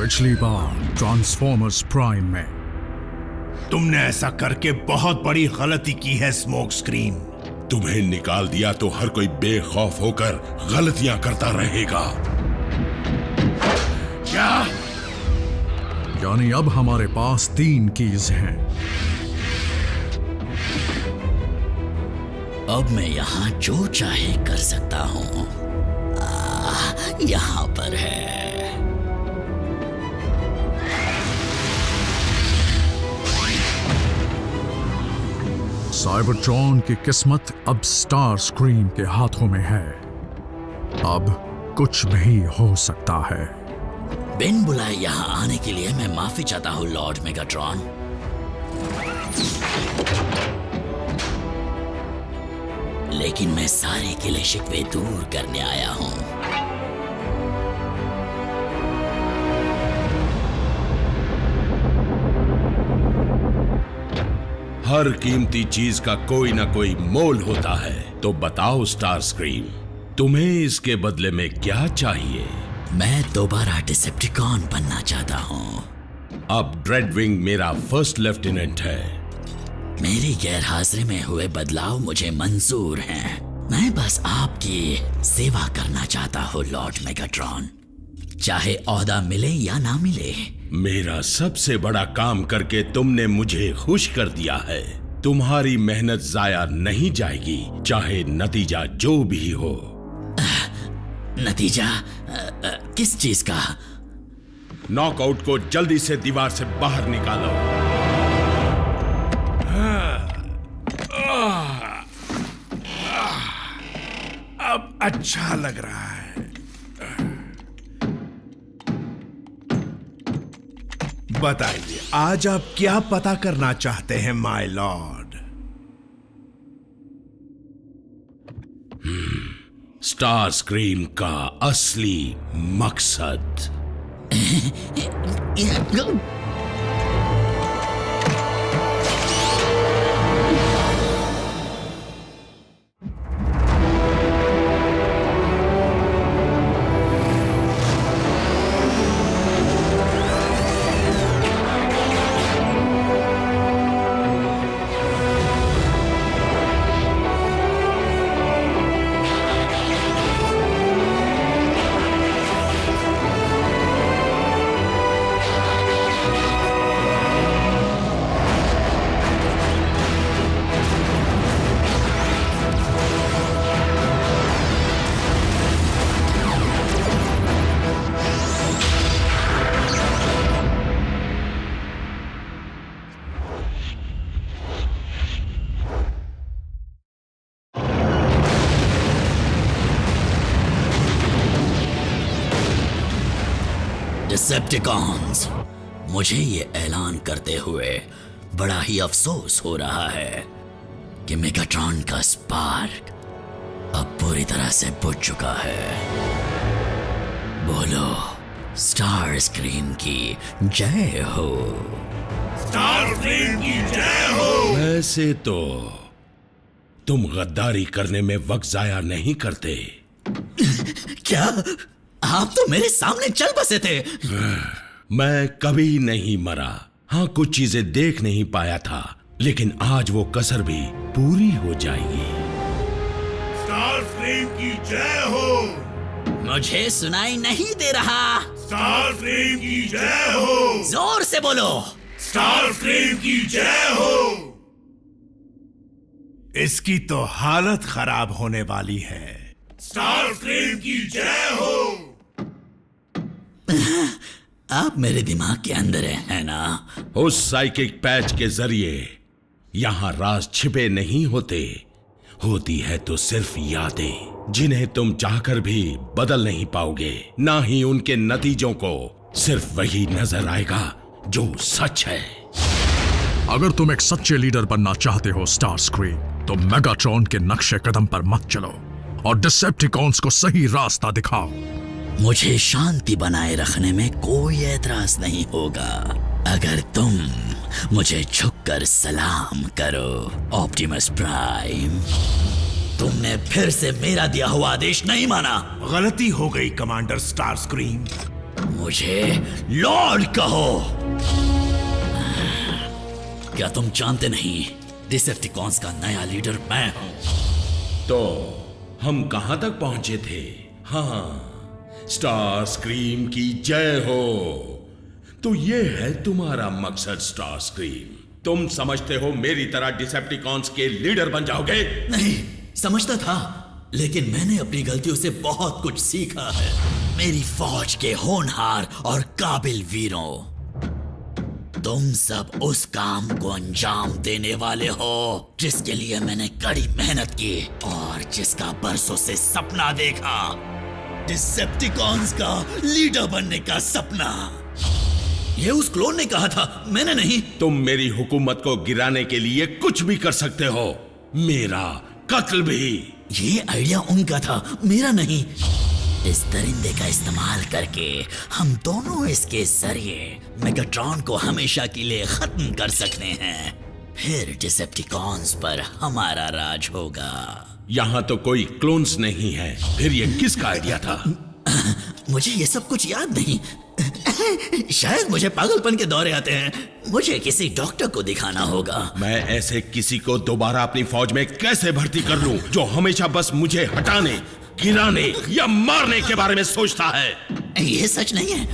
पिछली बार transformers prime में तुमने ऐसा करके बहुत बड़ी गलती की है स्मोक स्क्रीन। तुम्हें निकाल दिया तो हर कोई बेखौफ होकर गलतियां करता रहेगा। क्या? यानी अब हमारे पास 3 कीज हैं। अब मैं यहाँ जो चाहे कर सकता हूँ। यहाँ पर है। साइबरट्रॉन की किस्मत अब स्टार स्क्रीन के हाथों में है। अब कुछ भी हो सकता है। बिन बुलाए यहाँ आने के लिए मैं माफी चाहता हूँ लॉर्ड मेगाट्रॉन। लेकिन मैं सारे गिले शिकवे दूर करने आया हूँ। हर कीमती चीज का कोई ना कोई मोल होता है। तो बताओ स्टार स्क्रीम, तुम्हें इसके बदले में क्या चाहिए? मैं दोबारा डिसेप्टिकॉन बनना चाहता हूँ। अब ड्रेडविंग मेरा फर्स्ट लेफ्टिनेंट है। मेरी गैरहाजिरी में हुए बदलाव मुझे मंजूर हैं। मैं बस आपकी सेवा करना चाहता हूँ लॉर्ड मेगाट्रॉन, चाहे ओहदा मिले या ना मिले। मेरा सबसे बड़ा काम करके तुमने मुझे खुश कर दिया है। तुम्हारी मेहनत जाया नहीं जाएगी, चाहे नतीजा जो भी हो। नतीजा किस चीज का? नॉकआउट को जल्दी से दीवार से बाहर निकालो। अब अच्छा लग रहा है। बताइए, आज आप क्या पता करना चाहते हैं माय लॉर्ड? स्टार स्क्रीम का असली मकसद। डिसेप्टिकॉन्स, मुझे ये ऐलान करते हुए बड़ा ही अफसोस हो रहा है कि मेगाट्रॉन का स्पार्क अब पूरी तरह से बुझ चुका है। बोलो स्टार स्क्रीन की जय हो। स्टार स्क्रीन की जय हो। वैसे तो तुम गद्दारी करने में वक्त जाया नहीं करते। क्या आप तो मेरे सामने चल बसे थे? मैं कभी नहीं मरा। हाँ, कुछ चीजें देख नहीं पाया था, लेकिन आज वो कसर भी पूरी हो जाएगी। स्टार स्क्रीन की जय हो। मुझे सुनाई नहीं दे रहा। स्टार स्क्रीन की जय हो। जोर से बोलो। स्टार स्क्रीन की जय हो। इसकी तो हालत खराब होने वाली है। स्टार स्क्रीन की जय हो। आप मेरे दिमाग के अंदर है ना? उस साइकिक पैच के जरिए यहाँ राज छिपे नहीं होते। होती है तो सिर्फ यादें, जिन्हें तुम चाहकर भी बदल नहीं पाओगे। ना ही उनके नतीजों को, सिर्फ वही नजर आएगा जो सच है। अगर तुम एक सच्चे लीडर बनना चाहते हो स्टार स्क्रीन, तो मेगाट्रॉन के नक्शे कदम पर मत चलो और डिसेप्टिकॉन्स को सही रास्ता दिखाओ। मुझे शांति बनाए रखने में कोई एतराज नहीं होगा अगर तुम मुझे झुककर सलाम करो। ऑप्टिमस प्राइम, तुमने फिर से मेरा दिया हुआ आदेश नहीं माना। गलती हो गई कमांडर स्टार स्क्रीन। मुझे लॉर्ड कहो। क्या तुम जानते नहीं, डिसेप्टिकॉन्स का नया लीडर मैं हूं। तो हम कहां तक पहुंचे थे? हाँ, स्टार स्क्रीम की जय हो। तो ये है तुम्हारा मकसद स्टार स्क्रीम। तुम समझते हो मेरी तरह डिसेप्टिकॉन्स के लीडर बन जाओगे? नहीं, समझता था, लेकिन मैंने अपनी गलतियों से बहुत कुछ सीखा है। मेरी फौज के होनहार और काबिल वीरों, तुम सब उस काम को अंजाम देने वाले हो जिसके लिए मैंने कड़ी मेहनत की और जिसका बरसों से सपना देखा, डिसेप्टिकॉन्स का लीडर बनने का सपना। ये उस क्लोन ने कहा था, मैंने नहीं। तुम मेरी हुकूमत को गिराने के लिए कुछ भी कर सकते हो, मेरा कत्ल भी। ये आइडिया उनका था, मेरा नहीं। इस दरिंदे का इस्तेमाल करके हम दोनों इसके जरिए मेगाट्रॉन को हमेशा के लिए खत्म कर सकते हैं। फिर डिसेप्टिकॉन्स पर हमारा राज होगा। यहाँ तो कोई क्लोन्स नहीं है, फिर ये किसका आइडिया था? मुझे ये सब कुछ याद नहीं। शायद मुझे पागलपन के दौरे आते हैं। मुझे किसी डॉक्टर को दिखाना होगा। मैं ऐसे किसी को दोबारा अपनी फौज में कैसे भर्ती कर लूं जो हमेशा बस मुझे हटाने, गिराने या मारने के बारे में सोचता है? ये सच नहीं है।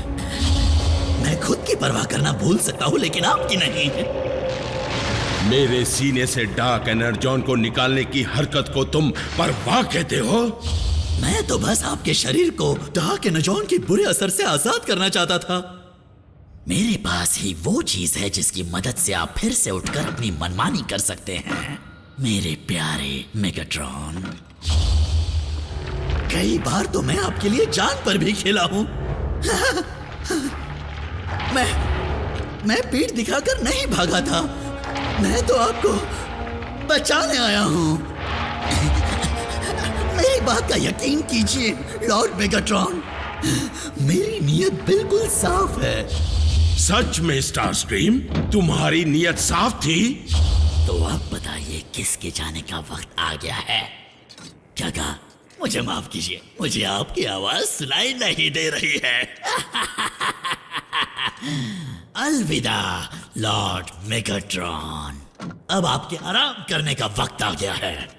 मैं खुद की परवाह करना भूल सकता हूँ, लेकिन आपकी नहीं। मेरे सीने से डार्क एनर्जॉन को निकालने की हरकत को तुम परवाह कहते हो? मैं तो बस आपके शरीर को डार्क एनर्जॉन के बुरे असर से आजाद करना चाहता था। मेरे पास ही वो चीज है जिसकी मदद से आप फिर से उठकर अपनी मनमानी कर सकते हैं, मेरे प्यारे मेगाट्रॉन। कई बार तो मैं आपके लिए जान पर भी खेला हूं। मैं पीठ दिखाकर नहीं भागा था। मैं तो आपको बचाने आया हूं। मेरी बात का यकीन कीजिए लॉर्ड मेगाट्रॉन, मेरी नीयत बिल्कुल साफ है। सच में स्टार स्क्रीम, तुम्हारी नीयत साफ थी? तो अब बताइए किसके जाने का वक्त आ गया है? क्या कहा? मुझे माफ कीजिए, मुझे आपकी आवाज सुनाई नहीं दे रही है। अलविदा लॉर्ड मेगाट्रॉन, अब आपके आराम करने का वक्त आ गया है।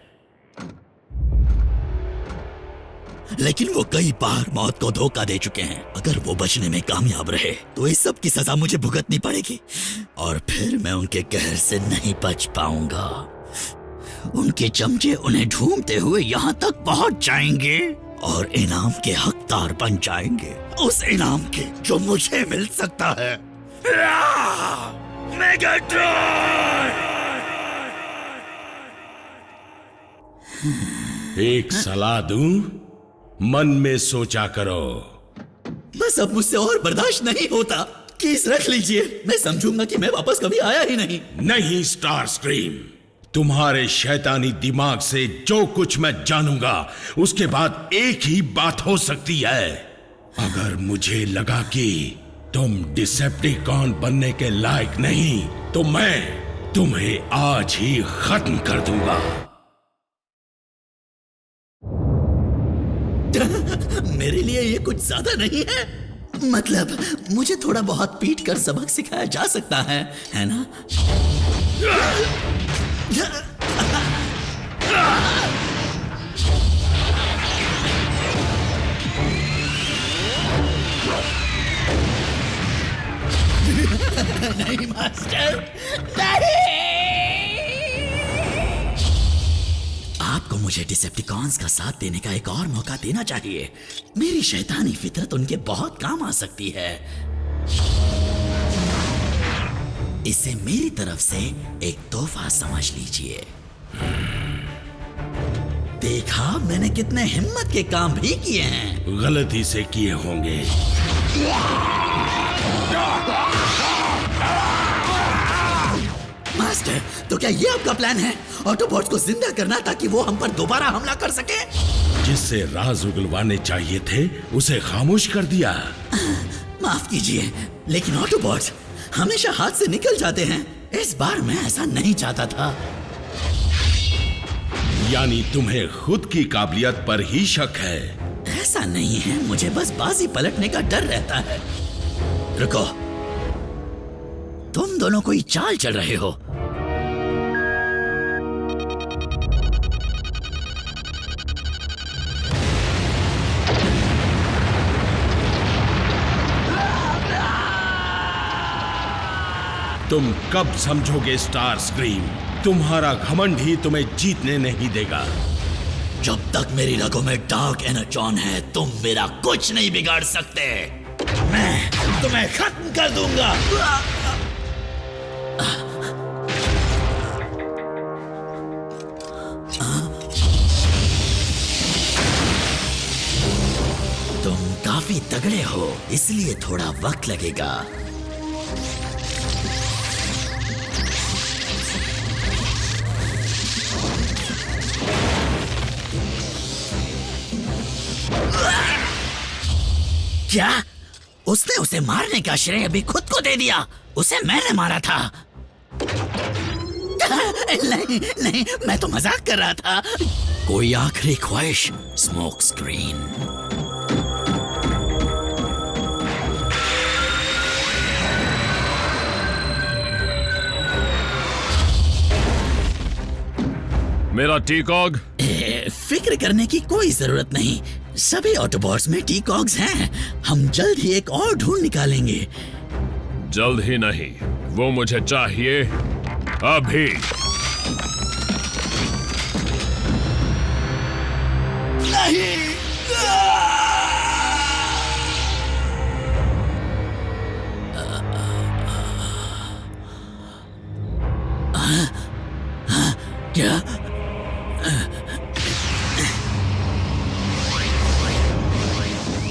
लेकिन वो कई बार मौत को धोखा दे चुके हैं। अगर वो बचने में कामयाब रहे तो इस सब की सजा मुझे भुगतनी पड़ेगी और फिर मैं उनके कहर से नहीं बच पाऊंगा। उनके चमचे उन्हें ढूंढते हुए यहाँ तक पहुंच जाएंगे और इनाम के हकदार बन जाएंगे, उस इनाम के जो मुझे मिल सकता है। मेगाट्रॉन! एक सलाह दूं? मन में सोचा करो। बस अब मुझसे और बर्दाश्त नहीं होता। केस रख लीजिए, मैं समझूंगा कि मैं वापस कभी आया ही नहीं। नहीं स्टार स्क्रीम, तुम्हारे शैतानी दिमाग से जो कुछ मैं जानूंगा उसके बाद एक ही बात हो सकती है। अगर मुझे लगा कि तुम डिसेप्टिकॉन बनने के लायक नहीं तो मैं तुम्हें आज ही खत्म कर दूंगा। मेरे लिए ये कुछ ज्यादा नहीं है। मतलब मुझे थोड़ा बहुत पीट कर सबक सिखाया जा सकता है ना? नहीं मास्टर, नहीं। आपको मुझे डिसेप्टिकॉन्स का साथ देने का एक और मौका देना चाहिए। मेरी शैतानी फितरत उनके बहुत काम आ सकती है। इसे मेरी तरफ से एक तोहफा समझ लीजिए। देखा मैंने कितने हिम्मत के काम भी किए हैं। गलती से किए होंगे। मास्टर, तो क्या ये आपका प्लान है? ऑटोबॉट्स को जिंदा करना ताकि वो हम पर दोबारा हमला कर सके? जिससे राज उगलवाने चाहिए थे उसे खामोश कर दिया। माफ कीजिए, लेकिन ऑटोबॉट्स हमेशा हाथ से निकल जाते हैं। इस बार मैं ऐसा नहीं चाहता था। यानी तुम्हें खुद की काबिलियत पर ही शक है? ऐसा ऐसा नहीं है, मुझे बस बाजी पलटने का डर रहता है। रुको, तुम दोनों कोई चाल चल रहे हो। तुम कब समझोगे स्टार स्क्रीम? तुम्हारा घमंड ही तुम्हें जीतने नहीं देगा। जब तक मेरी रगों में डार्क एनर्जॉन है, तुम मेरा कुछ नहीं बिगाड़ सकते। मैं तुम्हें खत्म कर दूंगा। तुम काफी तगड़े हो, इसलिए थोड़ा वक्त लगेगा। क्या? उसने उसे मारने का श्रेय अभी खुद को दे दिया। उसे मैंने मारा था। नहीं नहीं, मैं तो मजाक कर रहा था। कोई आखिरी ख्वाहिश स्मोक स्क्रीन? मेरा टी-कॉग? फिक्र करने की कोई जरूरत नहीं, सभी ऑटोबॉट्स में टी-कॉग्स हैं। हम जल्द ही एक और ढूंढ निकालेंगे। जल्द ही नहीं, वो मुझे चाहिए अभी। नहीं। क्या?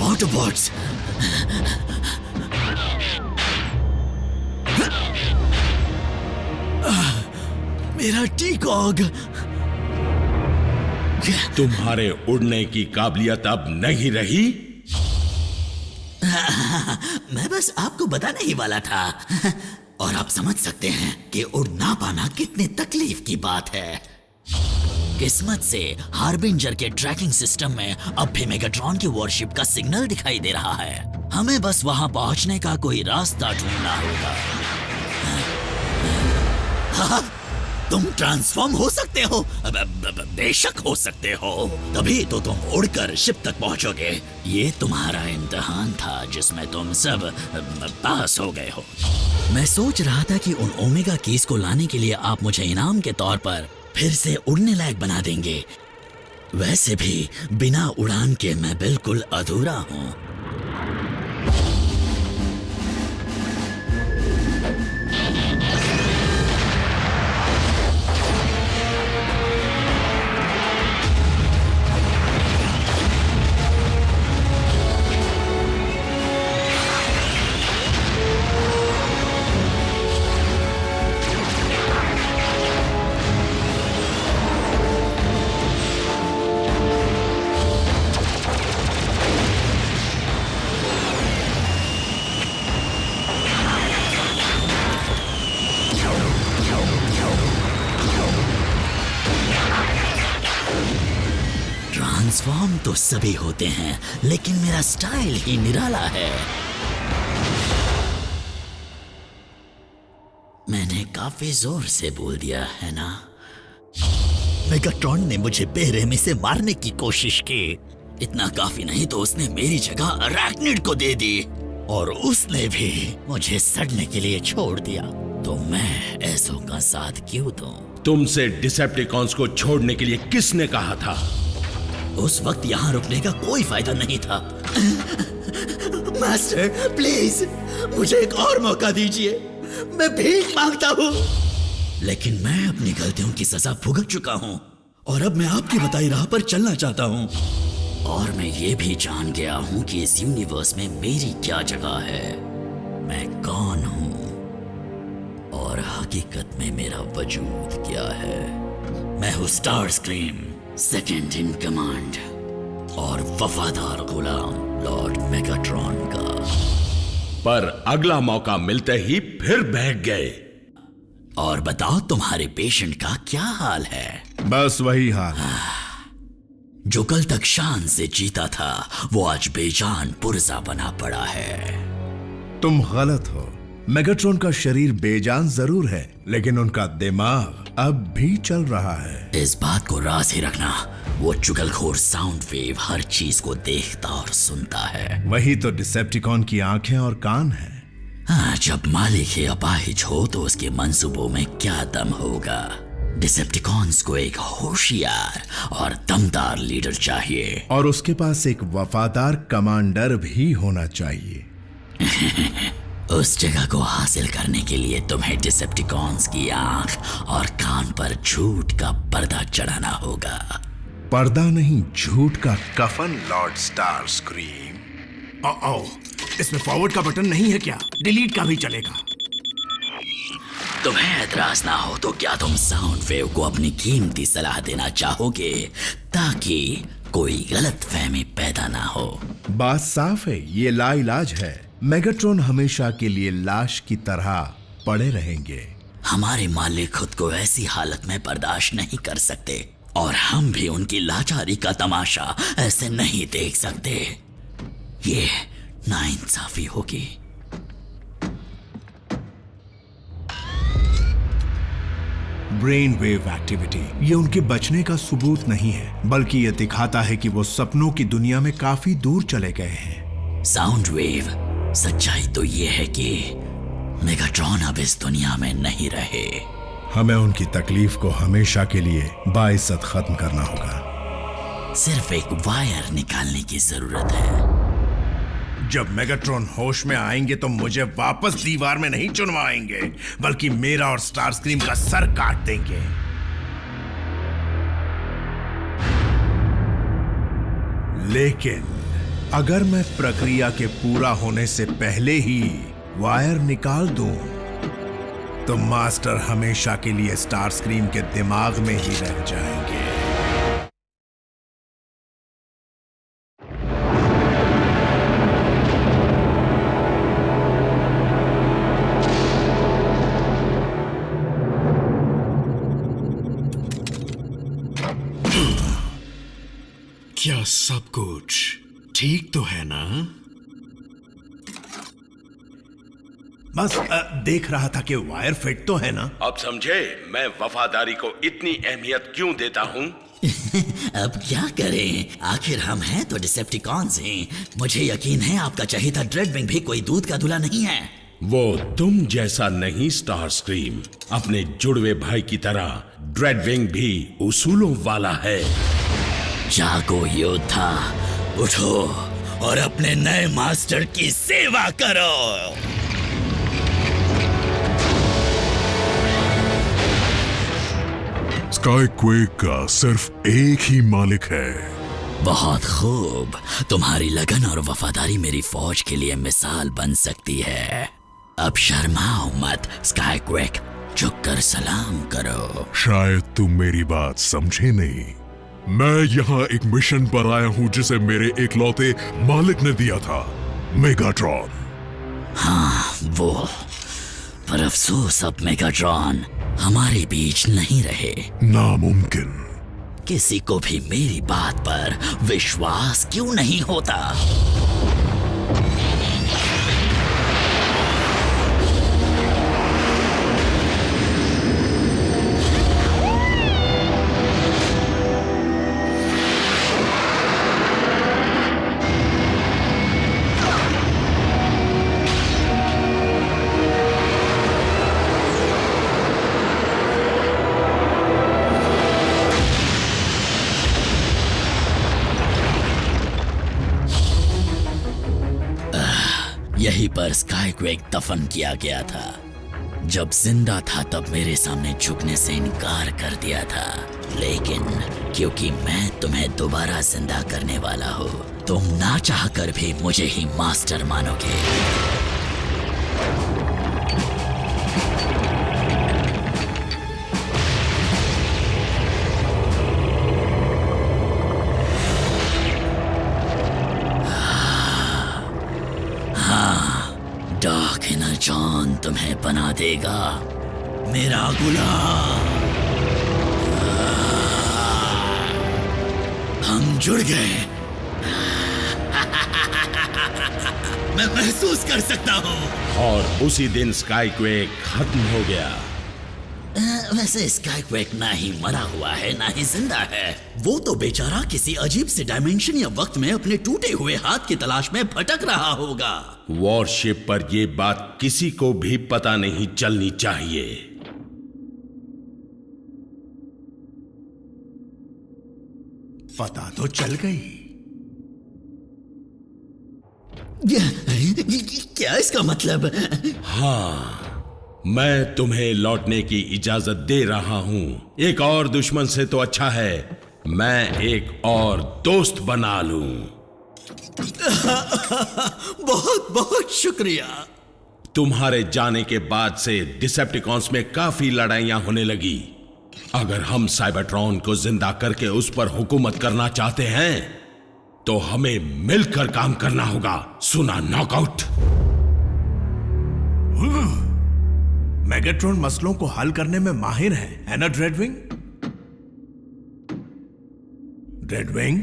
ऑटोबॉट्स। मेरा टी-कॉग। तुम्हारे उड़ने की काबिलियत अब नहीं रही। मैं बस आपको बताने ही वाला था। और आप समझ सकते हैं कि उड़ ना पाना कितनी तकलीफ की बात है। किस्मत से हार्बिंजर के ट्रैकिंग सिस्टम में अब भी मेगाट्रॉन की वॉरशिप का सिग्नल दिखाई दे रहा है। हमें बस वहां पहुंचने का कोई रास्ता ढूंढना होगा। हाँ, तुम ट्रांसफॉर्म हो सकते हो, बेशक हो सकते हो। तभी तो तुम उड़कर शिप तक पहुंचोगे। ये तुम्हारा इम्तिहान था जिसमें तुम सब पास हो गए हो। मैं सोच रहा था कि उन ओमेगा कीज को लाने के लिए आप मुझे इनाम के तौर पर फिर से उड़ने लायक बना देंगे। वैसे भी बिना उड़ान के मैं बिल्कुल अधूरा हूं। ट्रांसफॉर्म तो सभी होते हैं, लेकिन मेरा स्टाइल ही निराला है। मैंने काफी जोर से बोल दिया है ना? मेगाट्रॉन ने मुझे बेरहमी से मारने की कोशिश की। इतना काफी नहीं तो उसने मेरी जगह अरैक्निड को दे दी, और उसने भी मुझे सड़ने के लिए छोड़ दिया। तो मैं ऐसों का साथ क्यों दूं? तुमसे डिसेप्टिकॉन्स को छोड़ने के लिए किसने कहा था? उस वक्त यहाँ रुकने का कोई फायदा नहीं था। मास्टर, प्लीज मुझे एक और मौका दीजिए, मैं भीख मांगता हूँ। लेकिन मैं अपनी गलतियों की सजा भुगत चुका हूँ, और अब मैं आपकी बताई राह पर चलना चाहता हूँ। और मैं ये भी जान गया हूँ कि इस यूनिवर्स में मेरी क्या जगह है, मैं कौन हूँ, और हकीकत में मेरा वजूद क्या है। मैं हूँ star scream, second in command, और वफादार गुलाम लॉर्ड मेगाट्रॉन का। पर अगला मौका मिलते ही फिर बहक गए। और बताओ तुम्हारे पेशेंट का क्या हाल है? बस वही हाल। जो कल तक शान से जीता था वो आज बेजान पुरजा बना पड़ा है। तुम गलत हो। मेगाट्रॉन का शरीर बेजान जरूर है, लेकिन उनका दिमाग अब भी चल रहा है। इस बात को राज ही रखना, वो चुगलखोर साउंड वेव हर चीज को देखता और सुनता है। वही तो डिसेप्टिकॉन की आंखें और कान है। हाँ, जब मालिक ही अपाहिज हो तो उसके मंसूबों में क्या दम होगा। डिसेप्टिकॉन्स को एक होशियार और दमदार लीडर चाहिए, और उसके पास एक वफादार कमांडर भी होना चाहिए। उस जगह को हासिल करने के लिए तुम्हें डिसेप्टिकॉन्स की आंख और कान पर झूठ का पर्दा चढ़ाना होगा। पर्दा नहीं, झूठ का कफन, लॉर्ड स्टार स्क्रीम। ओ, इसमें फॉरवर्ड का बटन नहीं है क्या? डिलीट का भी चलेगा। तुम्हें एतराज ना हो तो क्या तुम साउंड वेव को अपनी कीमती सलाह देना चाहोगे, ताकि कोई गलतफहमी पैदा ना हो? बात साफ है, ये लाइलाज है। मेगाट्रॉन हमेशा के लिए लाश की तरह पड़े रहेंगे। हमारे मालिक खुद को ऐसी हालत में बर्दाश्त नहीं कर सकते, और हम भी उनकी लाचारी का तमाशा ऐसे नहीं देख सकते। ये नाइंसाफी होगी। ब्रेन वेव एक्टिविटी ये उनके बचने का सबूत नहीं है, बल्कि ये दिखाता है कि वो सपनों की दुनिया में काफी दूर चले गए हैं। साउंड वेव, सच्चाई तो ये है कि मेगाट्रॉन अब इस दुनिया में नहीं रहे। हमें उनकी तकलीफ को हमेशा के लिए बाइज्जत खत्म करना होगा। सिर्फ एक वायर निकालने की जरूरत है। जब मेगाट्रॉन होश में आएंगे तो मुझे वापस दीवार में नहीं चुनवाएंगे, बल्कि मेरा और स्टार स्क्रीम का सर काट देंगे। लेकिन अगर मैं प्रक्रिया के पूरा होने से पहले ही वायर निकाल दूं, तो मास्टर हमेशा के लिए स्टार स्क्रीम के दिमाग में ही रह जाएंगे। क्या सब कुछ ठीक तो है ना? बस देख रहा था कि वायर फिट तो है ना। अब समझे मैं वफादारी को इतनी अहमियत क्यों देता हूँ। अब क्या करें, आखिर हम हैं तो डिसेप्टिकॉन्स हैं। मुझे यकीन है आपका चहेता ड्रेडविंग भी कोई दूध का धुला नहीं है। वो तुम जैसा नहीं स्टार स्क्रीम, अपने जुड़वे भाई की तरह ड्रेडविंग भी उसूलों वाला है। जागो योद्धा, उठो और अपने नए मास्टर की सेवा करो। स्काईक्वेक का सिर्फ एक ही मालिक है। बहुत खूब, तुम्हारी लगन और वफादारी मेरी फौज के लिए मिसाल बन सकती है। अब शर्माओ मत स्काईक्वेक, झुककर सलाम करो। शायद तुम मेरी बात समझे नहीं। मैं यहाँ एक मिशन पर आया हूँ जिसे मेरे इकलौते मालिक ने दिया था, मेगाट्रॉन। हाँ वो, पर अफसोस अब मेगाट्रॉन हमारे बीच नहीं रहे। नामुमकिन। किसी को भी मेरी बात पर विश्वास क्यों नहीं होता? यहीं पर स्काईक्वेक दफन किया गया था। जब जिंदा था तब मेरे सामने झुकने से इनकार कर दिया था, लेकिन क्योंकि मैं तुम्हें दोबारा जिंदा करने वाला हूँ, तुम ना चाहकर भी मुझे ही मास्टर मानोगे। डार्क एनर्जॉन तुम्हें बना देगा मेरा गुलाम। हम जुड़ गए। मैं महसूस कर सकता हूँ। और उसी दिन स्काईक्वेक खत्म हो गया। वैसे स्काईक्वेक ना ही मरा हुआ है ना ही जिंदा है। वो तो बेचारा किसी अजीब से डायमेंशन या वक्त में अपने टूटे हुए हाथ की तलाश में भटक रहा होगा। वॉरशिप पर ये बात किसी को भी पता नहीं चलनी चाहिए। पता तो चल गई। क्या इसका मतलब? हाँ, मैं तुम्हें लौटने की इजाजत दे रहा हूं। एक और दुश्मन से तो अच्छा है मैं एक और दोस्त बना लूं। बहुत बहुत शुक्रिया। तुम्हारे जाने के बाद से डिसेप्टिकॉन्स में काफी लड़ाइयां होने लगी। अगर हम साइबरट्रॉन को जिंदा करके उस पर हुकूमत करना चाहते हैं तो हमें मिलकर काम करना होगा। सुना नॉकआउट? मेगाट्रॉन मसलों को हल करने में माहिर है ना ड्रेडविंग? ड्रेडविंग